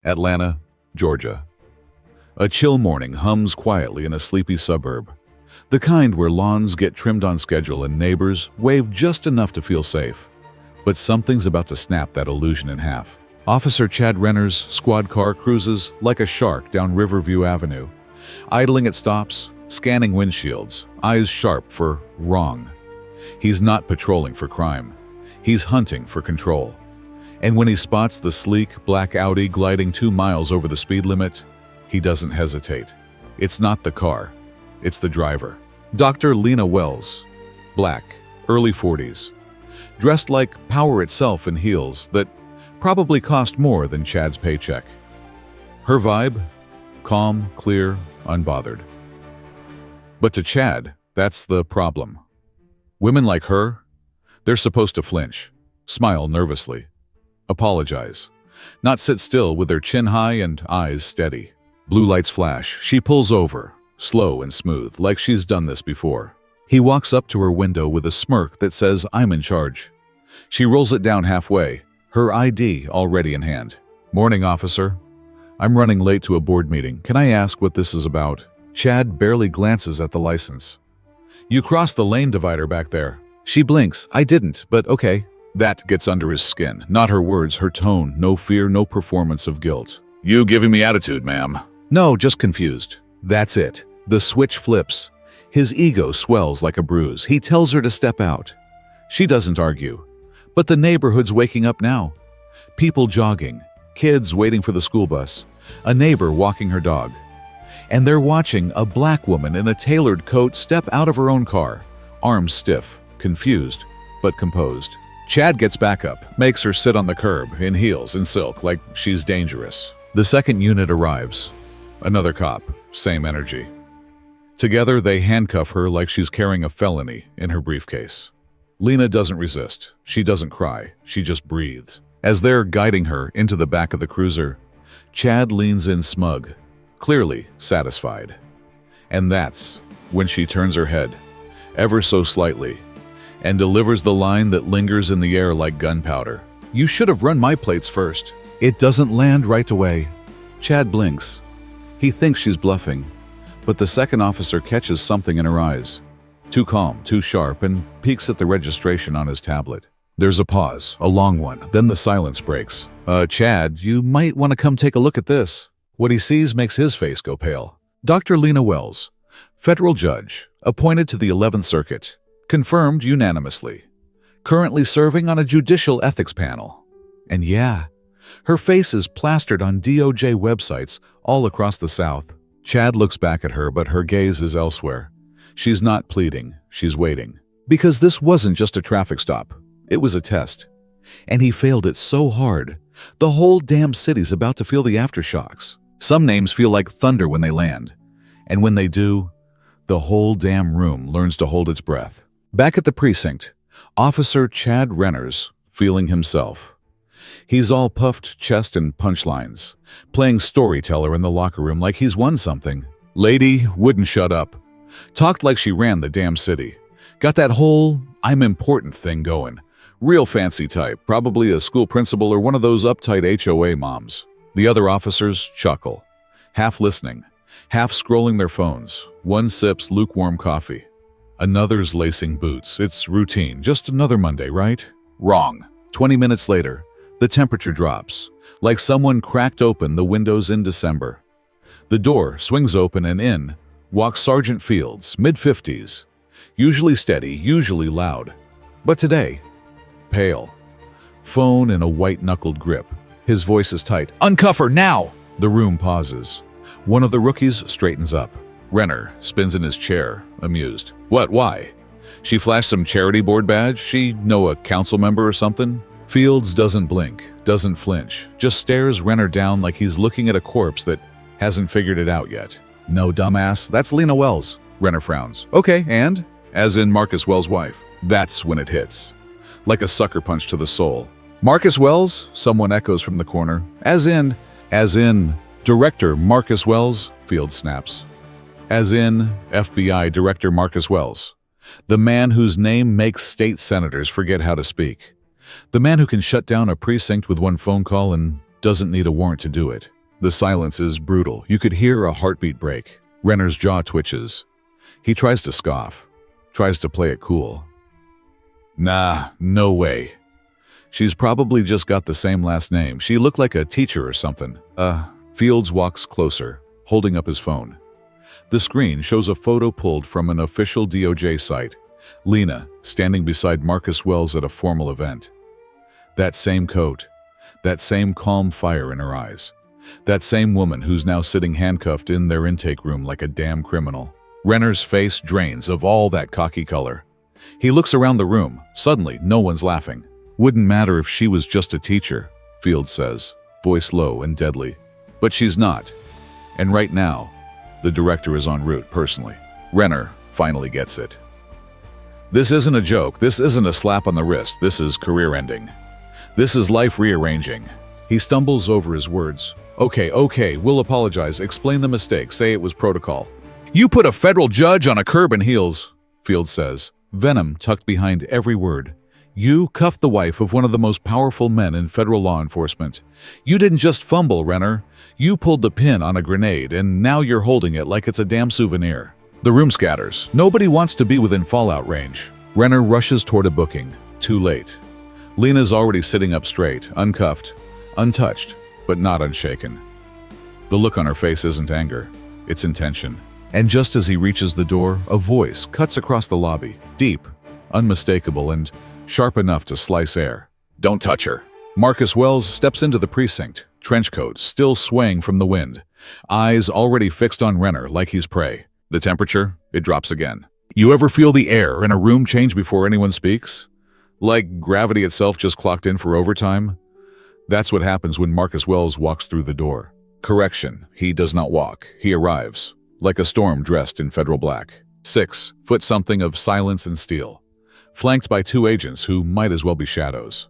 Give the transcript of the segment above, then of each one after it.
Atlanta, Georgia. A chill morning hums quietly in a sleepy suburb. The kind where lawns get trimmed on schedule and neighbors wave just enough to feel safe. But something's about to snap that illusion in half. Officer Chad Renner's squad car cruises like a shark down Riverview Avenue, idling at stops, scanning windshields, eyes sharp for wrong. He's not patrolling for crime. He's hunting for control. And when he spots the sleek, black Audi gliding 2 miles over the speed limit, he doesn't hesitate. It's not the car. It's the driver. Dr. Lena Wells, black, early 40s, dressed like power itself in heels that probably cost more than Chad's paycheck. Her vibe? Calm, clear, unbothered. But to Chad, that's the problem. Women like her, they're supposed to flinch, smile nervously, apologize, not sit still with their chin high and eyes steady. Blue lights flash. She pulls over, slow and smooth, like she's done this before. He walks up to her window with a smirk that says, "I'm in charge." She rolls it down halfway, her ID already in hand. "Morning, officer. I'm running late to a board meeting. Can I ask what this is about?" Chad barely glances at the license. "You crossed the lane divider back there." She blinks. "I didn't, but okay." That gets under his skin. Not her words, her tone. No fear, no performance of guilt. "You giving me attitude, ma'am?" "No, just confused." That's it. The switch flips. His ego swells like a bruise. He tells her to step out. She doesn't argue. But the neighborhood's waking up now. People jogging, kids waiting for the school bus, a neighbor walking her dog. And they're watching a black woman in a tailored coat step out of her own car, arms stiff, confused, but composed. Chad gets back up, makes her sit on the curb, in heels and silk, like she's dangerous. The second unit arrives. Another cop, same energy. Together, they handcuff her like she's carrying a felony in her briefcase. Lena doesn't resist. She doesn't cry. She just breathes. As they're guiding her into the back of the cruiser, Chad leans in smug, clearly satisfied. And that's when she turns her head, ever so slightly, and delivers the line that lingers in the air like gunpowder. "You should have run my plates first." It doesn't land right away. Chad blinks. He thinks she's bluffing, but the second officer catches something in her eyes. Too calm, too sharp, and peeks at the registration on his tablet. There's a pause, a long one, then the silence breaks. Chad, you might want to come take a look at this." What he sees makes his face go pale. Dr. Lena Wells, federal judge, appointed to the 11th Circuit, confirmed unanimously, currently serving on a judicial ethics panel. And yeah, her face is plastered on DOJ websites all across the South. Chad looks back at her, but her gaze is elsewhere. She's not pleading, she's waiting. Because this wasn't just a traffic stop. It was a test. And he failed it so hard, the whole damn city's about to feel the aftershocks. Some names feel like thunder when they land. And when they do, the whole damn room learns to hold its breath. Back at the precinct, Officer Chad Renner's feeling himself. He's all puffed chest and punchlines, playing storyteller in the locker room like he's won something. Lady wouldn't shut up. Talked like she ran the damn city. Got that whole "I'm important" thing going. Real fancy type, probably a school principal or one of those uptight HOA moms. The other officers chuckle, half listening, half scrolling their phones. One sips lukewarm coffee. Another's lacing boots. It's routine. Just another Monday, right? Wrong. 20 minutes later, the temperature drops, like someone cracked open the windows in December. The door swings open and in walks Sergeant Fields, mid-50s, usually steady, usually loud. But today, pale. Phone in a white-knuckled grip. His voice is tight. "Uncuff her, now!" The room pauses. One of the rookies straightens up. Renner spins in his chair, amused. "What, why? She flashed some charity board badge? She know a council member or something?" Fields doesn't blink, doesn't flinch, just stares Renner down like he's looking at a corpse that hasn't figured it out yet. "No, dumbass, that's Lena Wells." Renner frowns. "Okay, and?" "As in Marcus Wells' wife." That's when it hits, like a sucker punch to the soul. "Marcus Wells?" someone echoes from the corner. As in, Director Marcus Wells," Fields snaps. As in FBI Director Marcus Wells, the man whose name makes state senators forget how to speak. The man who can shut down a precinct with one phone call and Doesn't need a warrant to do it. The silence is brutal. You could hear a heartbeat break. Renner's jaw twitches. He tries to scoff. Tries to play it cool. Nah, no way. She's probably just got the same last name. She looked like a teacher or something. Fields walks closer, holding up his phone. The screen shows a photo pulled from an official DOJ site. Lena, standing beside Marcus Wells at a formal event. That same coat. That same calm fire in her eyes. That same woman who's now sitting handcuffed in their intake room like a damn criminal. Renner's face drains of all that cocky color. He looks around the room. Suddenly, no one's laughing. Wouldn't matter if she was just a teacher, Fields says, voice low and deadly. But she's not. And right now, the director is en route personally. Renner finally gets it. This isn't a joke. This isn't a slap on the wrist. This is career-ending. This is life rearranging. He stumbles over his words. Okay, we'll apologize. Explain the mistake. Say it was protocol. You put a federal judge on a curb and heels, Fields says, venom tucked behind every word. You cuffed the wife of one of the most powerful men in federal law enforcement. You didn't just fumble, Renner. You pulled the pin on a grenade, and now you're holding it like it's a damn souvenir. The room scatters. Nobody wants to be within fallout range. Renner rushes toward a booking. Too late. Lena's already sitting up straight, uncuffed, untouched, but not unshaken. The look on her face isn't anger. It's intention. And just as he reaches the door, a voice cuts across the lobby, deep, unmistakable, and sharp enough to slice air. Don't touch her. Marcus Wells steps into the precinct, trench coat still swaying from the wind, eyes already fixed on Renner like he's prey. The temperature, it drops again. You ever feel the air in a room change before anyone speaks? Like gravity itself just clocked in for overtime? That's what happens when Marcus Wells walks through the door. Correction, he does not walk. He arrives, like a storm dressed in federal black. 6 foot something of silence and steel. Flanked by 2 agents who might as well be shadows.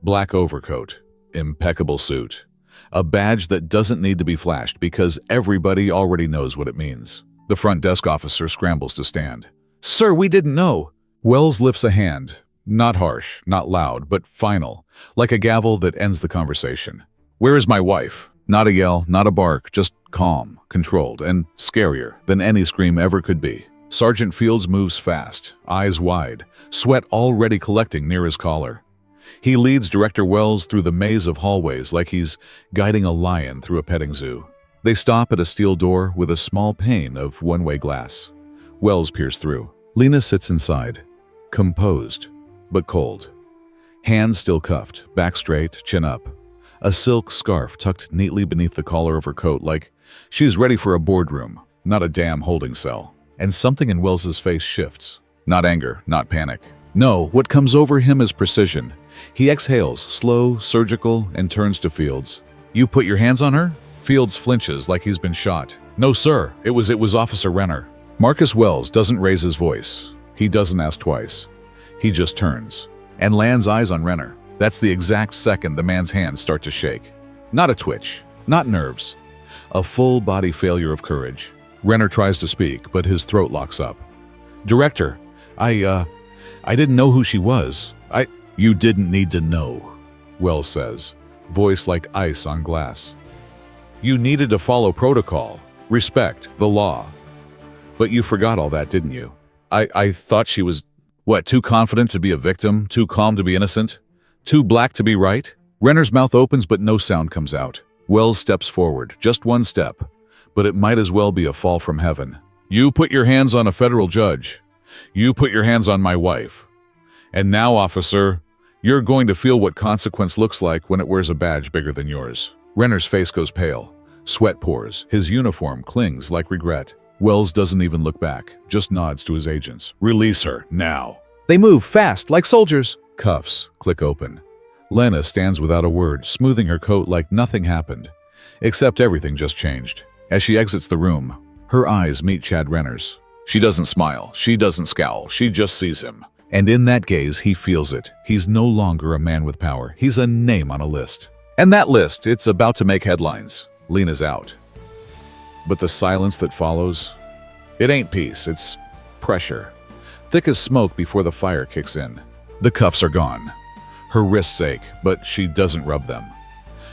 Black overcoat, impeccable suit. A badge that doesn't need to be flashed because everybody already knows what it means. The front desk officer scrambles to stand. Sir, we didn't know. Wells lifts a hand. Not harsh, not loud, but final, like a gavel that ends the conversation. Where is my wife? Not a yell, not a bark, just calm, controlled, and scarier than any scream ever could be. Sergeant Fields moves fast, eyes wide, sweat already collecting near his collar. He leads Director Wells through the maze of hallways like he's guiding a lion through a petting zoo. They stop at a steel door with a small pane of one-way glass. Wells peers through. Lena sits inside, composed, but cold. Hands still cuffed, back straight, chin up. A silk scarf tucked neatly beneath the collar of her coat like she's ready for a boardroom, not a damn holding cell. And something in Wells's face shifts. Not anger, not panic. No, what comes over him is precision. He exhales, slow, surgical, and turns to Fields. You put your hands on her? Fields flinches like he's been shot. No, sir. It was Officer Renner. Marcus Wells doesn't raise his voice. He doesn't ask twice. He just turns and lands eyes on Renner. That's the exact second the man's hands start to shake. Not a twitch, not nerves. A full body failure of courage. Renner tries to speak, but his throat locks up. Director, I didn't know who she was. You didn't need to know, Wells says, voice like ice on glass. You needed to follow protocol, respect the law. But you forgot all that, didn't you? I thought she was, too confident to be a victim, too calm to be innocent, too black to be right? Renner's mouth opens, but no sound comes out. Wells steps forward, just one step, but it might as well be a fall from heaven. You put your hands on a federal judge. You put your hands on my wife. And now, officer, you're going to feel what consequence looks like when it wears a badge bigger than yours. Renner's face goes pale. Sweat pours. His uniform clings like regret. Wells doesn't even look back, just nods to his agents. Release her, now. They move fast, like soldiers. Cuffs click open. Lena stands without a word, smoothing her coat like nothing happened. Except everything just changed. As she exits the room, her eyes meet Chad Renner's. She doesn't smile. She doesn't scowl. She just sees him. And in that gaze, he feels it. He's no longer a man with power. He's a name on a list. And that list, it's about to make headlines. Lena's out. But the silence that follows, it ain't peace, it's pressure. Thick as smoke before the fire kicks in. The cuffs are gone. Her wrists ache, but she doesn't rub them.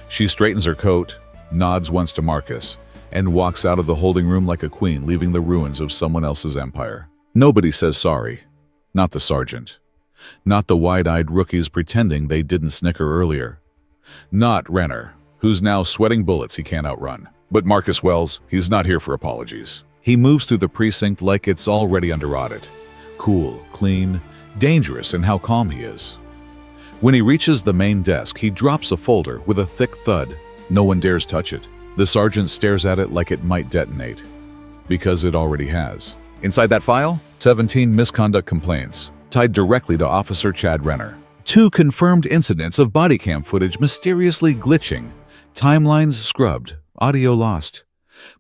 She straightens her coat, nods once to Marcus, and walks out of the holding room like a queen, leaving the ruins of someone else's empire. Nobody says sorry. Not the sergeant. Not the wide-eyed rookies pretending they didn't snicker earlier. Not Renner, who's now sweating bullets he can't outrun. But Marcus Wells, he's not here for apologies. He moves through the precinct like it's already under audit. Cool, clean, dangerous in how calm he is. When he reaches the main desk, he drops a folder with a thick thud. No one dares touch it. The sergeant stares at it like it might detonate. Because it already has. Inside that file, 17 misconduct complaints, tied directly to Officer Chad Renner. 2 confirmed incidents of body cam footage mysteriously glitching. Timelines scrubbed, audio lost.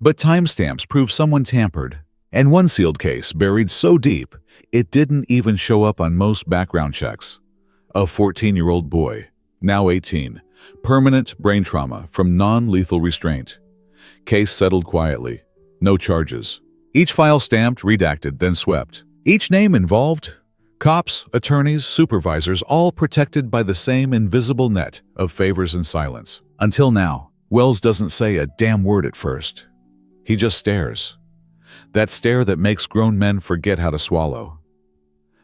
But timestamps prove someone tampered. And 1 sealed case buried so deep, it didn't even show up on most background checks. A 14-year-old boy, now 18, permanent brain trauma from non-lethal restraint. Case settled quietly. No charges. Each file stamped, redacted, then swept. Each name involved? Cops, attorneys, supervisors, all protected by the same invisible net of favors and silence. Until now, Wells doesn't say a damn word at first. He just stares. That stare that makes grown men forget how to swallow.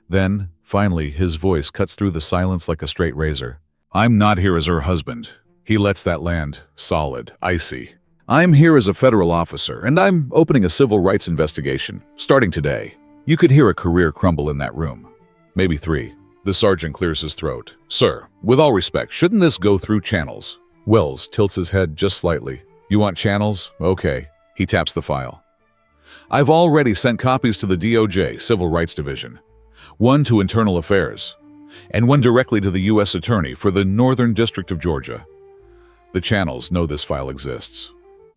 Then, finally, his voice cuts through the silence like a straight razor. I'm not here as her husband. He lets that land, solid, icy. I'm here as a federal officer, and I'm opening a civil rights investigation, starting today. You could hear a career crumble in that room. Maybe 3. The sergeant clears his throat. Sir, with all respect, shouldn't this go through channels? Wells tilts his head just slightly. You want channels? Okay. He taps the file. I've already sent copies to the DOJ, Civil Rights Division. 1 to Internal Affairs, and 1 directly to the U.S. Attorney for the Northern District of Georgia. The channels know this file exists.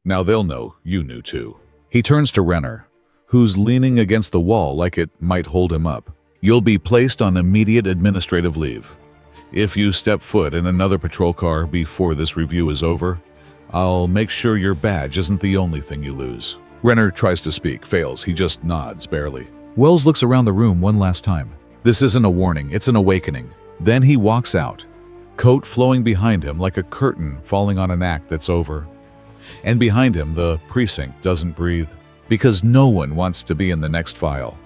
Now they'll know you knew too. He turns to Renner, who's leaning against the wall like it might hold him up. You'll be placed on immediate administrative leave. If you step foot in another patrol car before this review is over, I'll make sure your badge isn't the only thing you lose. Renner tries to speak, fails. He just nods, barely. Wells looks around the room one last time. This isn't a warning, it's an awakening. Then he walks out, coat flowing behind him like a curtain falling on an act that's over. And behind him, the precinct doesn't breathe, because no one wants to be in the next file.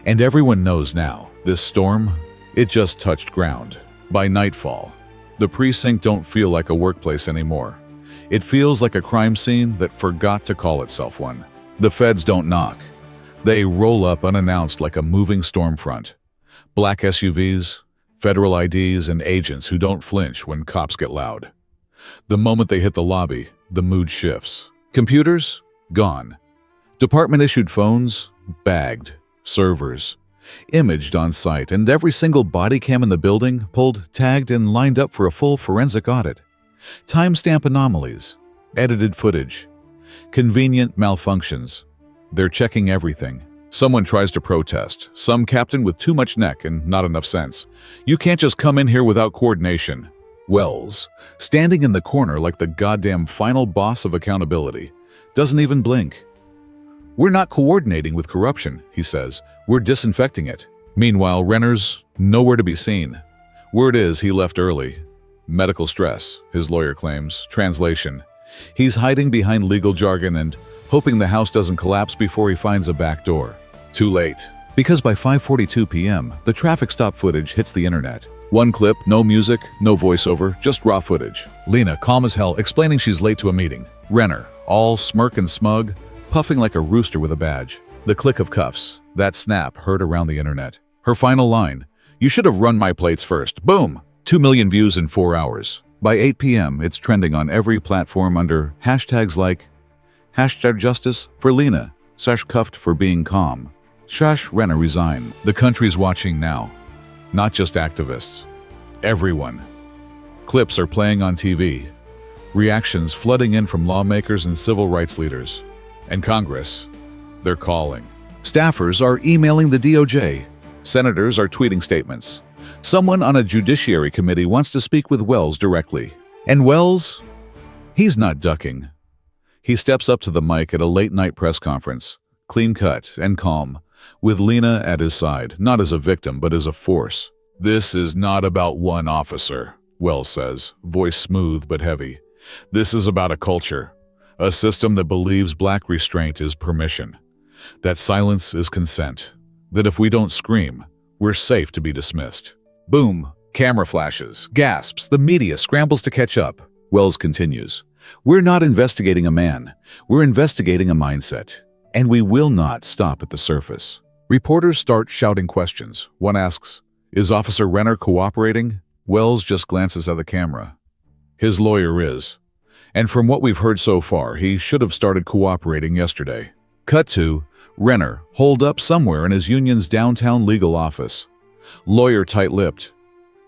And everyone knows now, this storm, it just touched ground. By nightfall, the precinct don't feel like a workplace anymore. It feels like a crime scene that forgot to call itself one. The feds don't knock. They roll up unannounced like a moving storm front. Black SUVs, federal IDs, and agents who don't flinch when cops get loud. The moment they hit the lobby, the mood shifts. Computers? Gone. Department-issued phones? Bagged. Servers? Imaged on site, and every single body cam in the building pulled, tagged, and lined up for a full forensic audit. Timestamp anomalies. Edited footage. Convenient malfunctions. They're checking everything. Someone tries to protest. Some captain with too much neck and not enough sense. You can't just come in here without coordination. Wells, standing in the corner like the goddamn final boss of accountability, doesn't even blink. We're not coordinating with corruption, he says. We're disinfecting it. Meanwhile, Renner's nowhere to be seen. Word is he left early. Medical stress, his lawyer claims. Translation. He's hiding behind legal jargon and hoping the house doesn't collapse before he finds a back door. Too late. Because by 5:42 p.m., the traffic stop footage hits the internet. 1 clip, no music, no voiceover, just raw footage. Lena, calm as hell, explaining she's late to a meeting. Renner, all smirk and smug, puffing like a rooster with a badge. The click of cuffs, that snap heard around the internet. Her final line, you should have run my plates first. Boom! 2 million views in 4 hours. By 8 p.m., it's trending on every platform under hashtags like #justice for Lena, #cuffed for being calm, #Renner resign. The country's watching now. Not just activists. Everyone. Clips are playing on TV. Reactions flooding in from lawmakers and civil rights leaders. And Congress, they're calling. Staffers are emailing the DOJ. Senators are tweeting statements. Someone on a judiciary committee wants to speak with Wells directly. And Wells? He's not ducking. He steps up to the mic at a late-night press conference, clean-cut and calm, with Lena at his side, not as a victim, but as a force. This is not about one officer, Wells says, voice smooth but heavy. This is about a culture, a system that believes black restraint is permission, that silence is consent, that if we don't scream, we're safe to be dismissed. Boom! Camera flashes, gasps, the media scrambles to catch up. Wells continues. We're not investigating a man, we're investigating a mindset, and we will not stop at the surface. Reporters start shouting questions. One asks, "Is Officer Renner cooperating?" Wells just glances at the camera. His lawyer is. And from what we've heard so far, he should have started cooperating yesterday. Cut to Renner, holed up somewhere in his union's downtown legal office. Lawyer tight-lipped.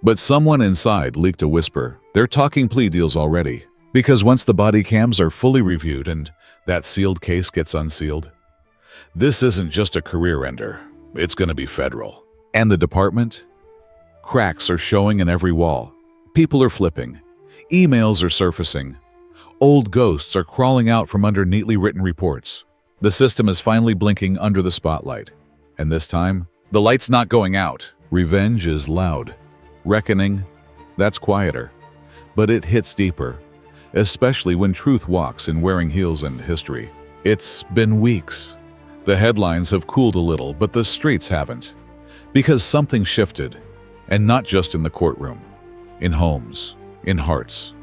But someone inside leaked a whisper. They're talking plea deals already. Because once the body cams are fully reviewed and that sealed case gets unsealed, this isn't just a career ender. It's going to be federal. And the department? Cracks are showing in every wall. People are flipping. Emails are surfacing. Old ghosts are crawling out from under neatly written reports. The system is finally blinking under the spotlight. And this time, the light's not going out. Revenge is loud. Reckoning, that's quieter. But it hits deeper, especially when truth walks in wearing heels and history. It's been weeks. The headlines have cooled a little, but the streets haven't. Because something shifted, and not just in the courtroom. In homes, in hearts.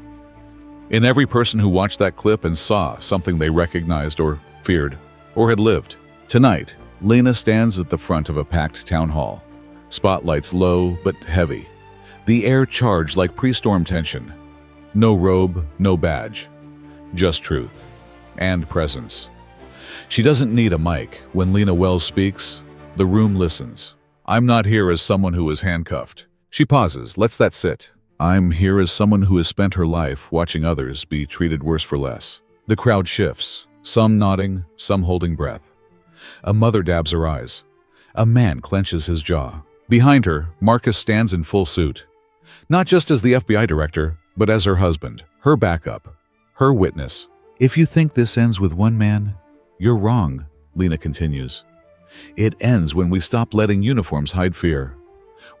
In every person who watched that clip and saw something they recognized or feared, or had lived. Tonight, Lena stands at the front of a packed town hall. Spotlights low but heavy. The air charged like pre-storm tension. No robe, no badge. Just truth. And presence. She doesn't need a mic. When Lena Wells speaks, the room listens. I'm not here as someone who is handcuffed. She pauses, lets that sit. I'm here as someone who has spent her life watching others be treated worse for less. The crowd shifts, some nodding, some holding breath. A mother dabs her eyes. A man clenches his jaw. Behind her, Marcus stands in full suit. Not just as the FBI director, but as her husband, her backup, her witness. If you think this ends with one man, you're wrong, Lena continues. It ends when we stop letting uniforms hide fear.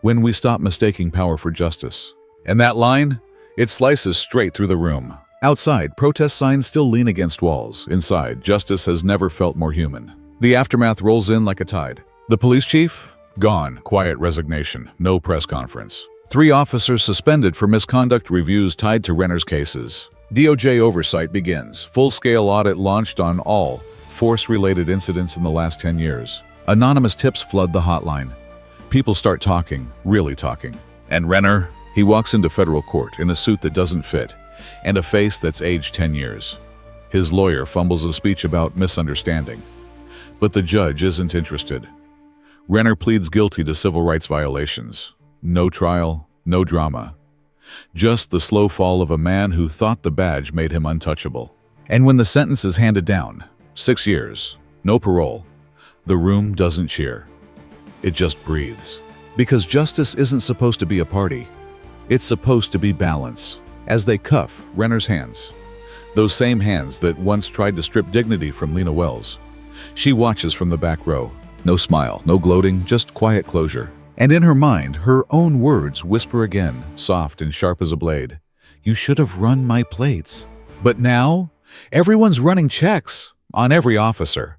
When we stop mistaking power for justice. And that line? It slices straight through the room. Outside, protest signs still lean against walls. Inside, justice has never felt more human. The aftermath rolls in like a tide. The police chief? Gone. Quiet resignation. No press conference. 3 officers suspended for misconduct reviews tied to Renner's cases. DOJ oversight begins. Full-scale audit launched on all force-related incidents in the last 10 years. Anonymous tips flood the hotline. People start talking, really talking. And Renner? He walks into federal court in a suit that doesn't fit, and a face that's aged 10 years. His lawyer fumbles a speech about misunderstanding. But the judge isn't interested. Renner pleads guilty to civil rights violations. No trial, no drama. Just the slow fall of a man who thought the badge made him untouchable. And when the sentence is handed down, 6 years, no parole, the room doesn't cheer. It just breathes. Because justice isn't supposed to be a party. It's supposed to be balance. As they cuff Renner's hands, those same hands that once tried to strip dignity from Lena Wells, she watches from the back row. No smile, no gloating, just quiet closure. And in her mind, her own words whisper again, soft and sharp as a blade. You should have run my plates. But now, everyone's running checks on every officer.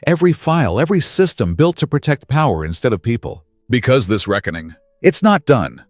Every file, every system built to protect power instead of people. Because this reckoning, it's not done.